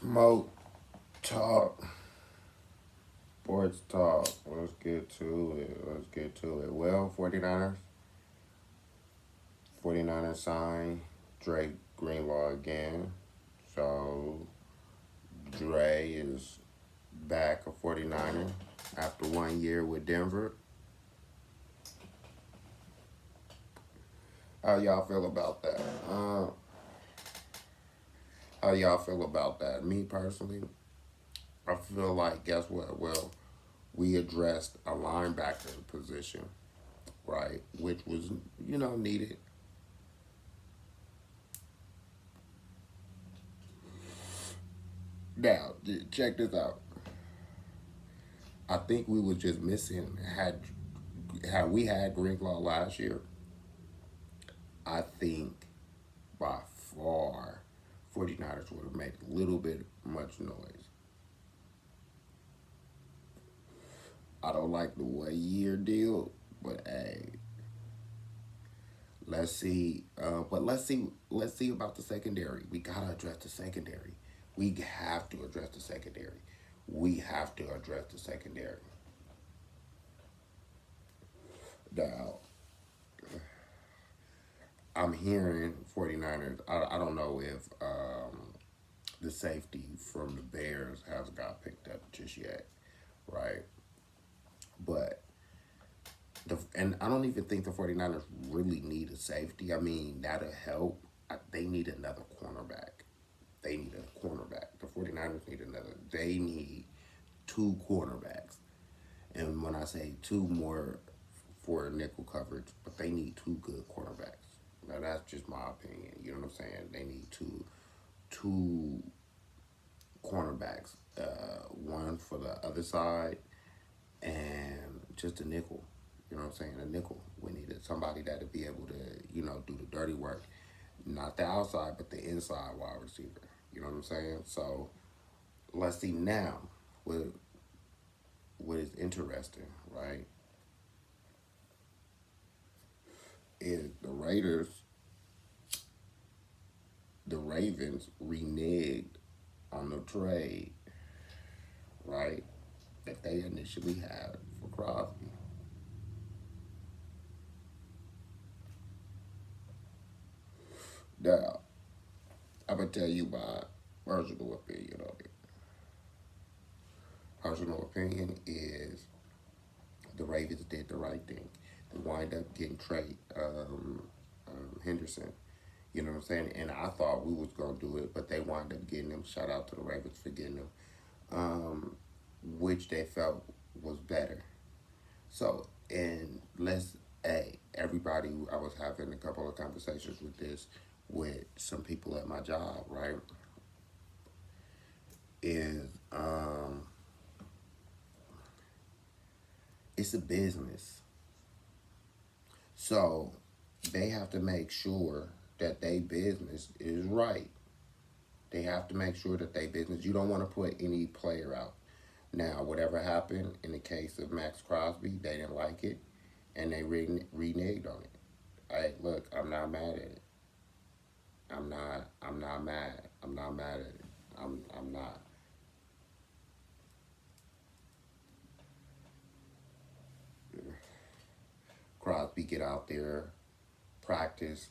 Smoke talk, sports talk. Let's get to it. Let's get to it. Well, 49ers signed Drake Greenlaw again. So Dre is back a 49er after 1 year with Denver. How y'all feel about that? How y'all feel about that? Me personally, I feel like, guess what? Well, we addressed a linebacker position, right? Which was, needed. Now, check this out. I think we was just missing had we had Greenlaw last year. I think by far 49ers would have made a little bit much noise. I don't like the 1 year deal, but hey, let's see. But let's see about the secondary. We gotta address the secondary. We have to address the secondary. We have to address the secondary. Now, I'm hearing 49ers. I don't know if the safety from the Bears has got picked up just yet, right? But and I don't even think the 49ers really need a safety. I mean, that'll help. They need another cornerback. They need a cornerback. The 49ers need another. They need two cornerbacks. And when I say two, more for nickel coverage, but they need two good cornerbacks. Now that's just my opinion. You know what I'm saying? They need two cornerbacks. One for the other side and just a nickel. You know what I'm saying? A nickel. We needed somebody that would be able to, do the dirty work. Not the outside, but the inside wide receiver. You know what I'm saying? So let's see now what is interesting, right? Is the Ravens reneged on the trade, right? That they initially had for Crosby. Now, I'm gonna tell you my personal opinion on it. Personal opinion is the Ravens did the right thing. They wind up getting Trey Henderson. You know what I'm saying? And I thought we was gonna do it, but they wind up getting him. Shout out to the Ravens for getting him, which they felt was better. So, and let's, hey, everybody. I was having a couple of conversations with this with some people at my job. Right? Is it's a business, so they have to make sure that their business is right. They have to make sure that they business. You don't want to put any player out. Now, whatever happened in the case of Max Crosby, they didn't like it, and they reneged on it. Hey, look, I'm not mad at it. I'm not. I'm not mad. I'm not mad at it. I'm not. Crosby get out there, practice,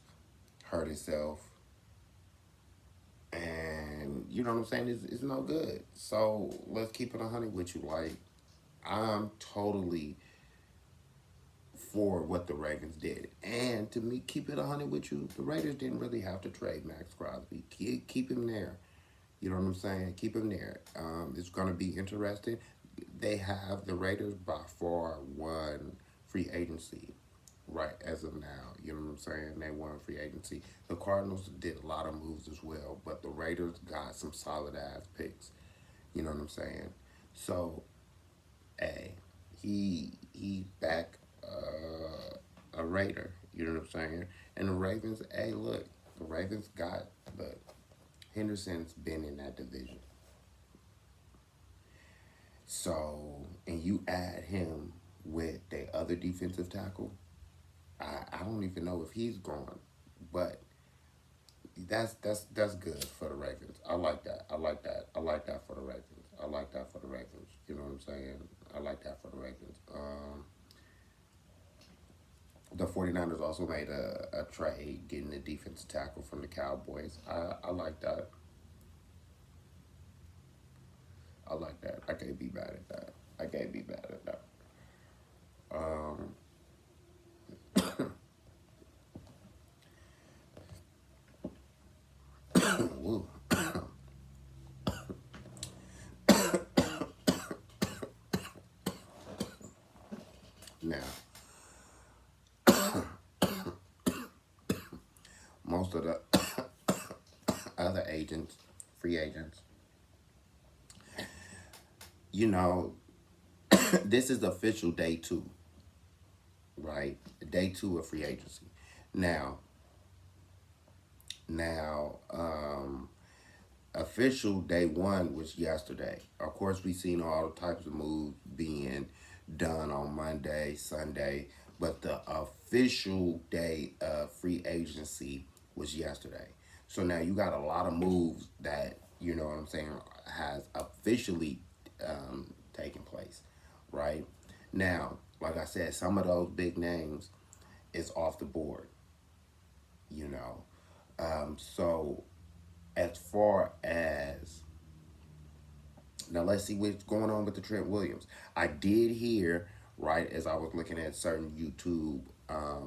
hurt himself, and you know what I'm saying. It's no good. So let's keep it 100 with you. Like, I'm totally for what the Ravens did. And to me, keep it 100 with you, the Raiders didn't really have to trade Max Crosby. Keep him there. You know what I'm saying? Keep him there. It's going to be interesting. They have the Raiders by far won free agency right as of now. You know what I'm saying? They won free agency. The Cardinals did a lot of moves as well, but the Raiders got some solid ass picks. You know what I'm saying? So, hey, he back a Raider. You know what I'm saying? And the Ravens, hey, look, the Ravens got, look, Henderson's been in that division. So, and you add him with the other defensive tackle, I don't even know if he's gone, but That's good for the Ravens. I like that. I like that. I like that for the Ravens. I like that for the Ravens. You know what I'm saying? I like that for the Ravens. The 49ers also made a trade getting a defensive tackle from the Cowboys. I like that. I like that. I can't be mad at that. I can't be mad at that. Um, woo. Now, most of the other agents, free agents, you know, this is official day two, right? Day two of free agency. Now, now, official day one was yesterday. Of course, we seen all types of moves being done on Monday, Sunday, but the official day of free agency was yesterday. So now you got a lot of moves that, you know what I'm saying, has officially taken place, right? Now, like I said, some of those big names is off the board, you know. So as far as now, let's see what's going on with the Trent Williams. I did hear, right, as I was looking at certain YouTube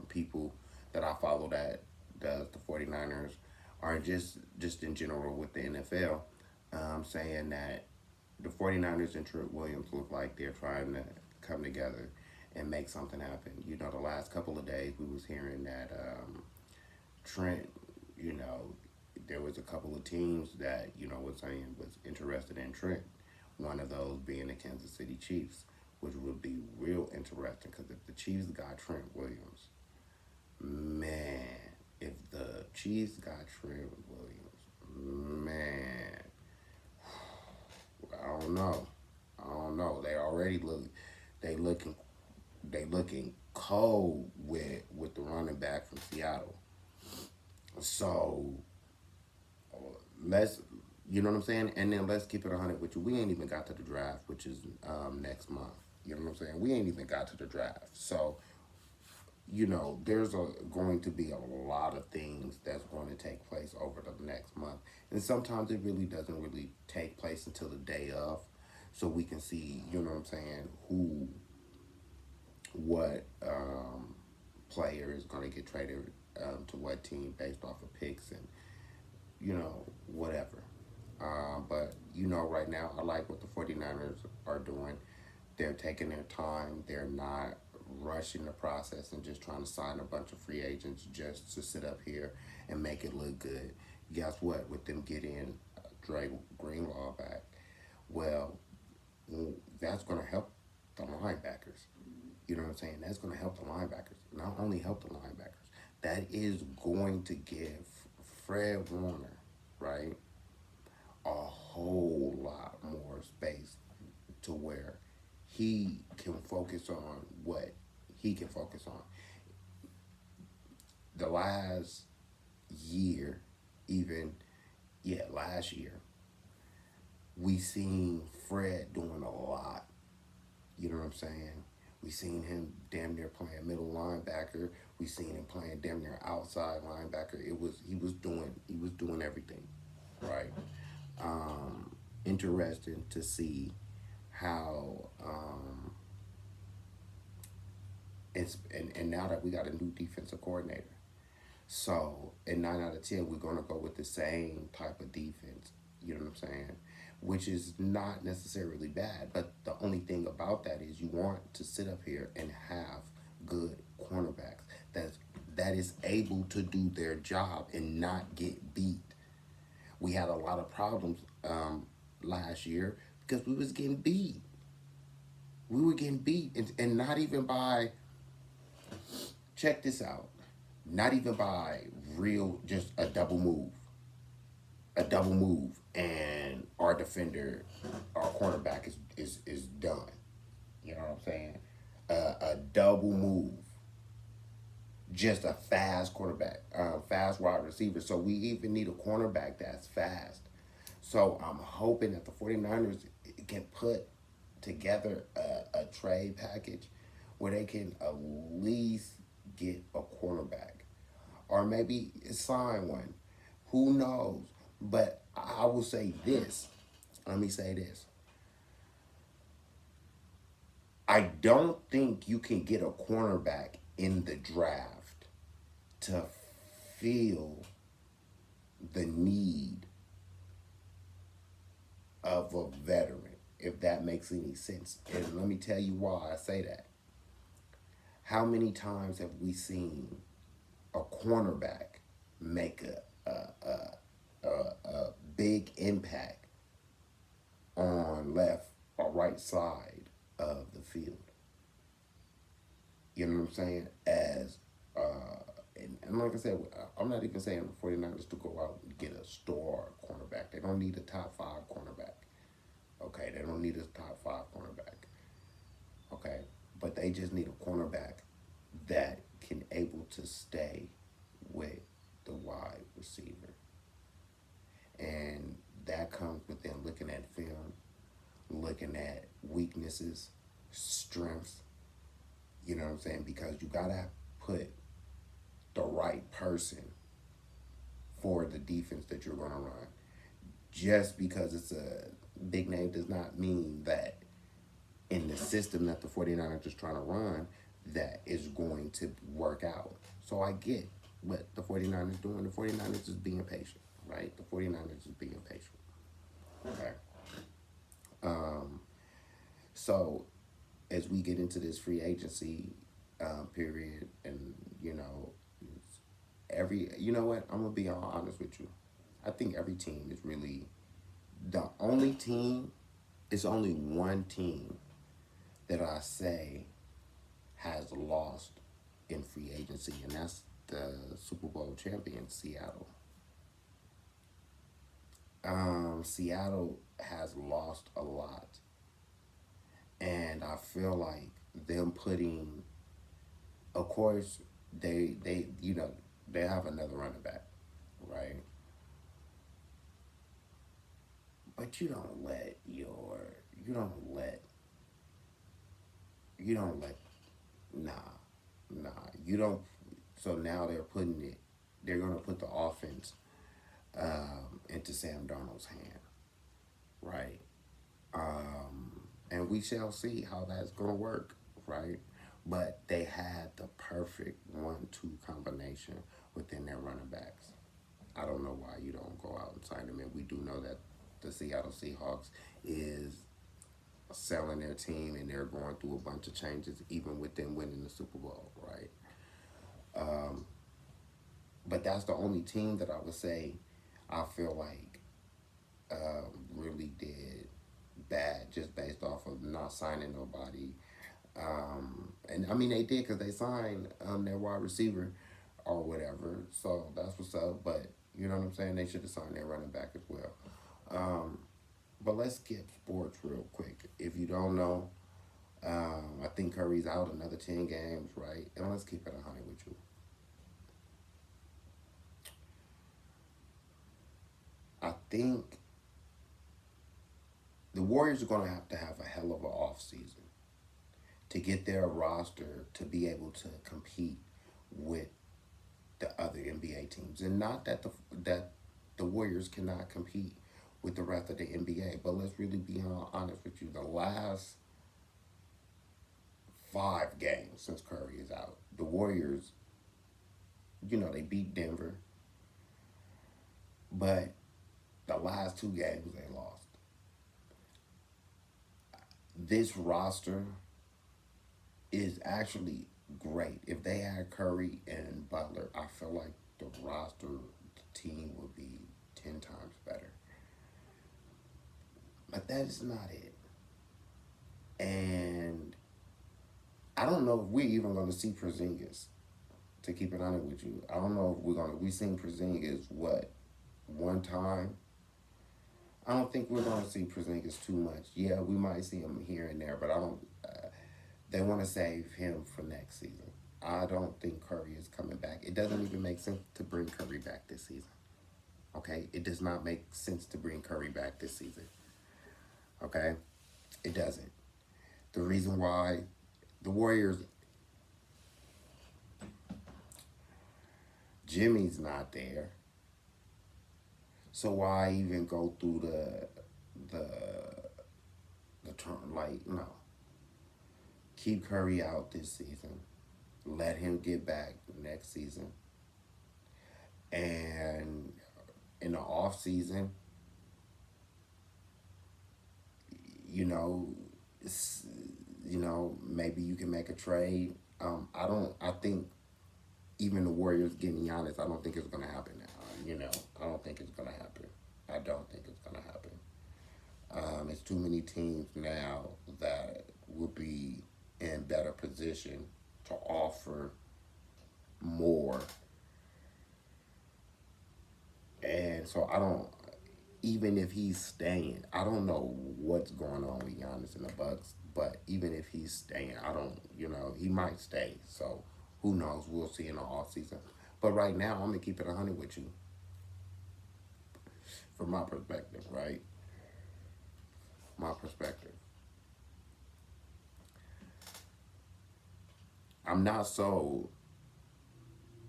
people that I follow that does the 49ers, or just in general with the NFL, saying that the 49ers and Trent Williams look like they're trying to come together and make something happen. You know, the last couple of days we was hearing that Trent, you know, there was a couple of teams that, you know, was saying was interested in Trent. One of those being the Kansas City Chiefs, which would be real interesting because if the Chiefs got Trent Williams, man, if the Chiefs got Trent Williams, man, I don't know. I don't know. They looking, they looking cold with the running back from Seattle. So let's, you know what I'm saying? And then let's keep it 100 with you. We ain't even got to the draft, which is next month. You know what I'm saying? We ain't even got to the draft. So, you know, there's going to be a lot of things that's going to take place over the next month. And sometimes it really doesn't really take place until the day of. So we can see, you know what I'm saying, what player is going to get traded to what team based off of picks and, you know, whatever. But, you know, right now, I like what the 49ers are doing. They're taking their time. They're not rushing the process and just trying to sign a bunch of free agents just to sit up here and make it look good. Guess what? With them getting Dre Greenlaw back, well, that's going to help the linebackers. You know what I'm saying? That's going to help the linebackers. Not only help the linebackers, that is going to give Fred Warner, right, a whole lot more space to where he can focus on what he can focus on. The last year, even, yeah, last year, we seen Fred doing a lot. You know what I'm saying? We seen him damn near playing middle linebacker. We seen him playing damn near outside linebacker. He was doing everything, right? Interesting to see how and now that we got a new defensive coordinator, so in 9 out of 10 we're gonna go with the same type of defense. You know what I'm saying? Which is not necessarily bad, but the only thing about that is you want to sit up here and have good cornerbacks that is able to do their job and not get beat. We had a lot of problems last year because we was getting beat. We were getting beat, and not even by, check this out, not even by real, just a double move, and our defender, our cornerback is done. You know what I'm saying? A double move just a fast quarterback, fast wide receiver. So we even need a cornerback that's fast. So I'm hoping that the 49ers can put together a trade package where they can at least get a cornerback or maybe sign one. Who knows? But I will say this. Let me say this. I don't think you can get a cornerback in the draft to feel the need of a veteran, if that makes any sense. And let me tell you why I say that. How many times have we seen a cornerback make a big impact on left or right side of the field? You know what I'm saying? And like I said, I'm not even saying the 49ers to go out and get a star cornerback. They don't need a top five cornerback. Okay, they don't need a top five cornerback. Okay, but they just need a cornerback that can able to stay with the wide receiver, and that comes with them looking at film, looking at weaknesses, strengths. You know what I'm saying? Because you gotta put the right person for the defense that you're gonna run. Just because it's a big name does not mean that in the system that the 49ers is trying to run, that is going to work out. So I get what the 49ers doing. The 49ers is being patient, right? The 49ers is being patient. Okay. Um, so as we get into this free agency period, and you know what, I'm gonna be all honest with you. I think every team is really the only team. It's only one team that I say has lost in free agency, and that's the Super Bowl champion, Seattle. Seattle has lost a lot, and I feel like them putting, of course, they have another running back, right? But you don't let you don't let nah nah you don't. So now they're gonna put the offense into Sam Darnold's hand, right? And we shall see how that's gonna work, right? But they had the perfect 1-2 combination within their running backs. I don't know why you don't go out and sign them. And we do know that the Seattle Seahawks is selling their team, and they're going through a bunch of changes, even with them winning the Super Bowl, right? Um, but that's the only team that I would say I feel like really did bad just based off of not signing nobody. And I mean, they did because they signed their wide receiver or whatever. So that's what's up. But you know what I'm saying? They should have signed their running back as well. Um, but let's skip sports real quick. If you don't know, I think Curry's out another 10 games, right? And let's keep it 100 with you. I think the Warriors are going to have a hell of an off season to get their roster to be able to compete with the other NBA teams. And not that the Warriors cannot compete with the rest of the NBA, but let's really be honest with you. The last 5 games since Curry is out, the Warriors, they beat Denver, but the last 2 games they lost. This roster is actually great. If they had Curry and Butler, I feel like the roster, the team would be 10 times better. But that is not it. And I don't know if we're even going to see Porzingis. To keep it honest with you, I don't know if we seen Porzingis one time. I don't think we're gonna see Porzingis too much. Yeah, we might see him here and there, but I don't. They want to save him for next season. I don't think Curry is coming back. It doesn't even make sense to bring Curry back this season. Okay? It does not make sense to bring Curry back this season. Okay? It doesn't. The reason why the Warriors, Jimmy's not there. So why even go through the the turn? Like, no. Keep Curry out this season. Let him get back next season. And in the off season, you know, maybe you can make a trade. I don't. I think even the Warriors getting Giannis, I don't think it's gonna happen. I don't think it's gonna happen. I don't think it's gonna happen. It's too many teams now that would be in better position to offer more, and so I don't. Even if he's staying, I don't know what's going on with Giannis and the Bucks. But even if he's staying, I don't. He might stay. So who knows? We'll see in the off season. But right now, I'm gonna keep it 100 with you, from my perspective. Right, my perspective. I'm not sold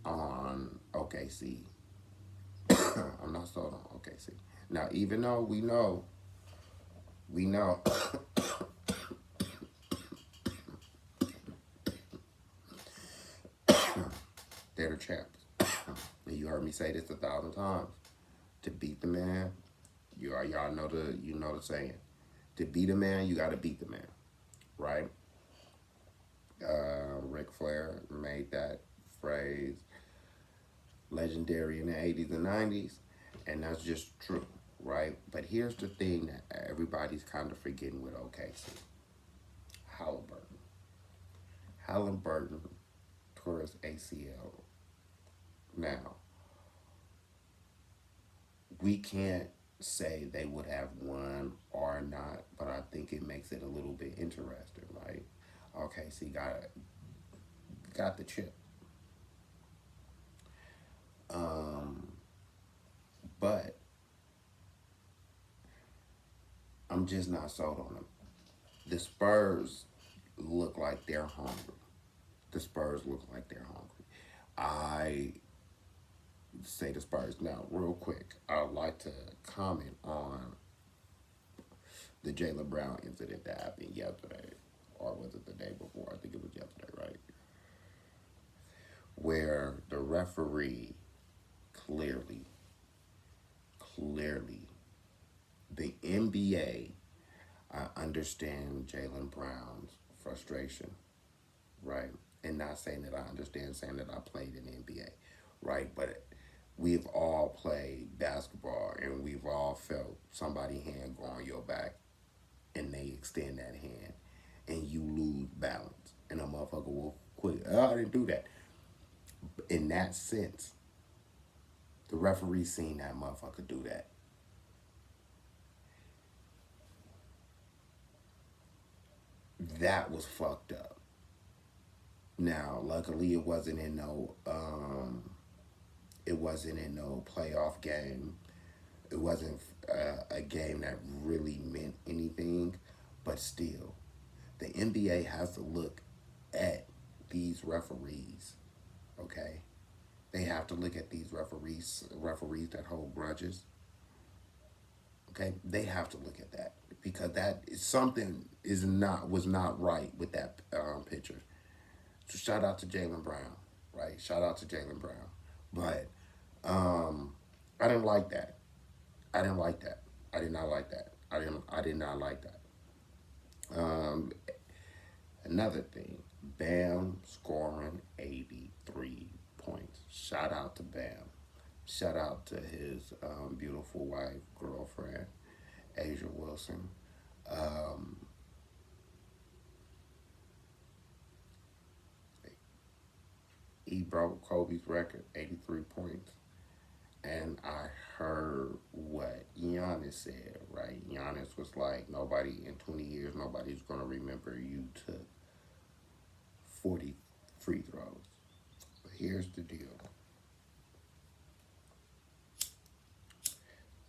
on OKC. I'm not sold on OKC. Now, even though we know they're the champs. And you heard me say this 1,000 times. To beat the man, y'all know the saying. To beat a man, you got to beat the man, right? Ric Flair made that phrase legendary in the 80s and 90s, and that's just true, right? But here's the thing that everybody's kind of forgetting with OKC. Halliburton. Halliburton tore his ACL. Now, we can't say they would have won or not, but I think it makes it a little bit interesting, right? OKC got the chip. But I'm just not sold on them. The Spurs look like they're hungry. The Spurs look like they're hungry. I say the Spurs. Now, real quick, I'd like to comment on the Jaylen Brown incident that happened yesterday. Or was it the day before? I think it was yesterday, right? Where the referee clearly, the NBA, I understand Jaylen Brown's frustration, right? And not saying that I understand, saying that I played in the NBA, right? But we've all played basketball and we've all felt somebody's hand go on your back and they extend that hand and you lose balance. And a motherfucker will quit. Oh, I didn't do that. In that sense, the referee seen that motherfucker do that. That was fucked up. Now, luckily, it wasn't in no playoff game. It wasn't a game that really meant anything, but still, the NBA has to look at these referees. Okay, they have to look at these referees that hold grudges. Okay, they have to look at that because that is something was not right with that picture. So shout out to Jaylen Brown, right? Shout out to Jaylen Brown. But I didn't like that. I didn't like that. I did not like that. I did not like that. Another thing, Bam scoring 83 points. Shout out to Bam. Shout out to his beautiful wife, girlfriend, Asia Wilson. Um, he broke Kobe's record, 83 points. And I heard what Giannis said, right? Giannis was like, nobody in 20 years, nobody's going to remember you took 40, free throws. But here's the deal.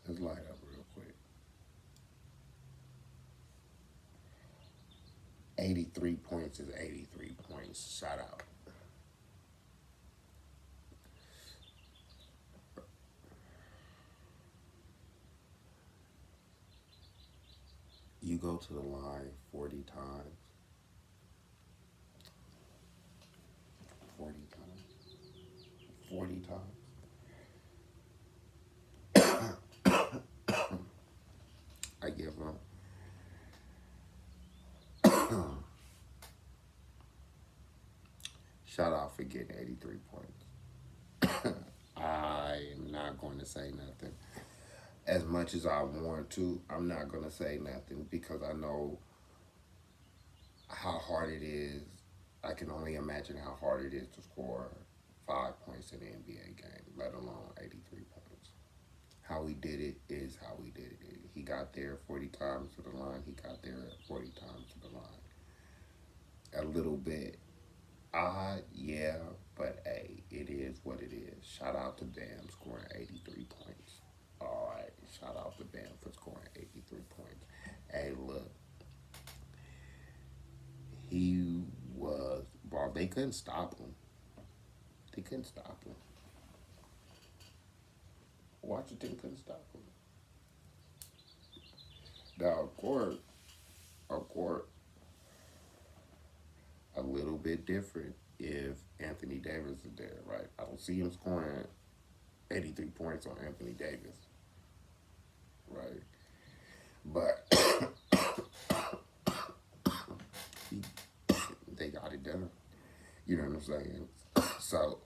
Let's light up real quick. 83 points is 83 points. Shout out. You go to the line 40 times. 40 times. 40 times. I give them. Shout out for getting 83 points. I'm not going to say nothing. As much as I want to, I'm not going to say nothing because I know how hard it is. I can only imagine how hard it is to score 5 points in an NBA game, let alone 83 points. How he did it is how he did it. He got there 40 times to the line. He got there 40 times to the line. A little bit odd, yeah, but hey, it is what it is. Shout out to Bam scoring 83 points. All right, shout out to Bam for scoring 83 points. Hey, look, he was, bro, they couldn't stop him. They couldn't stop him. Washington couldn't stop him. Now, of course, a little bit different if Anthony Davis is there, right? I don't see him scoring 83 points on Anthony Davis, right? But he, they got it done. You know what I'm saying? So,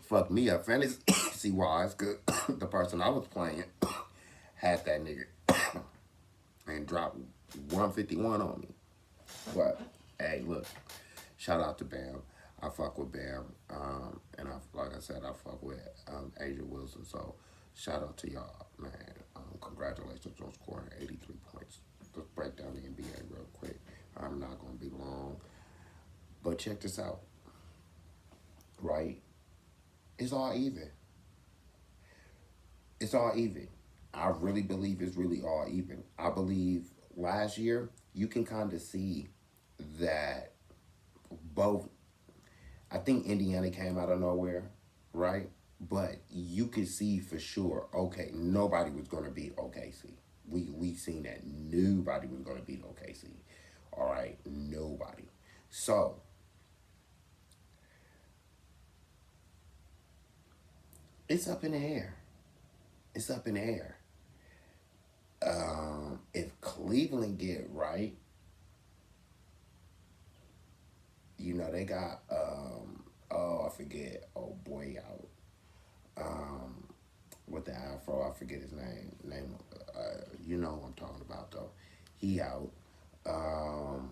fuck me up fantasy wise, because the person I was playing had that nigga and dropped 151 on me. But hey, look, shout out to Bam. I fuck with Bam, and like I said, I fuck with Asia Wilson. So shout out to y'all, man. Congratulations on scoring 83 points. Let's break down the NBA real quick. I'm not gonna be long, but check this out. Right? It's all even. It's all even. I really believe it's really all even. I believe last year you can kind of see that both. I think Indiana came out of nowhere, right? But you could see for sure. Okay, nobody was going to beat OKC. We seen that nobody was going to beat OKC. All right, nobody. So it's up in the air. It's up in the air. If Cleveland get right, you know they got oh, I forget, oh boy out with the afro, I forget his name, you know who I'm talking about though. He out. um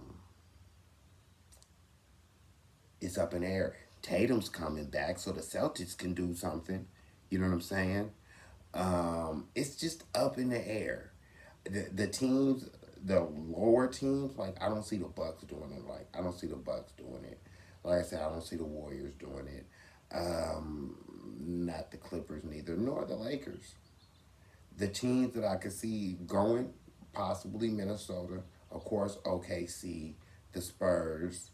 it's up in the air. Tatum's coming back so the Celtics can do something, you know what I'm saying? It's just up in the air. The teams, the lower teams, like I don't see the Bucks doing it. Like I don't see the Bucks doing it. Like I said, I don't see the Warriors doing it. Not the Clippers neither, nor the Lakers. The teams that I could see going, possibly Minnesota, of course, OKC, the Spurs,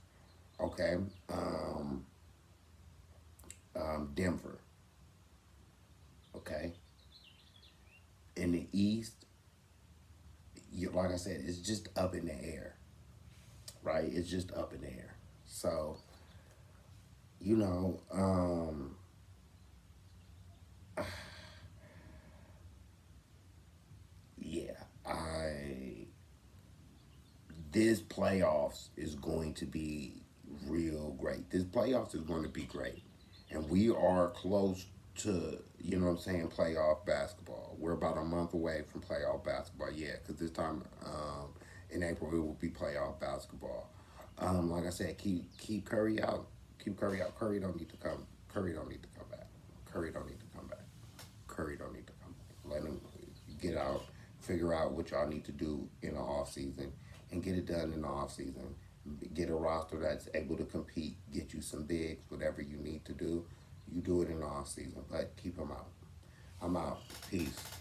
okay, Denver, okay. In the East, like I said, it's just up in the air, right? It's just up in the air. So, you know, yeah, this playoffs is going to be real great. This playoffs is going to be great. And we are close to, you know what I'm saying, playoff basketball. We're about a month away from playoff basketball, yeah, because this time in April it will be playoff basketball. Like I said, keep Curry out. Keep Curry out. Curry don't need to come. Curry don't need to come back. Curry don't need to come back. Curry don't need to come back. Let him get out, figure out what y'all need to do in the off season, and get it done in the off season. Get a roster that's able to compete, get you some bigs, whatever you need to do. You do it in the off season, but keep them out. I'm out. Peace.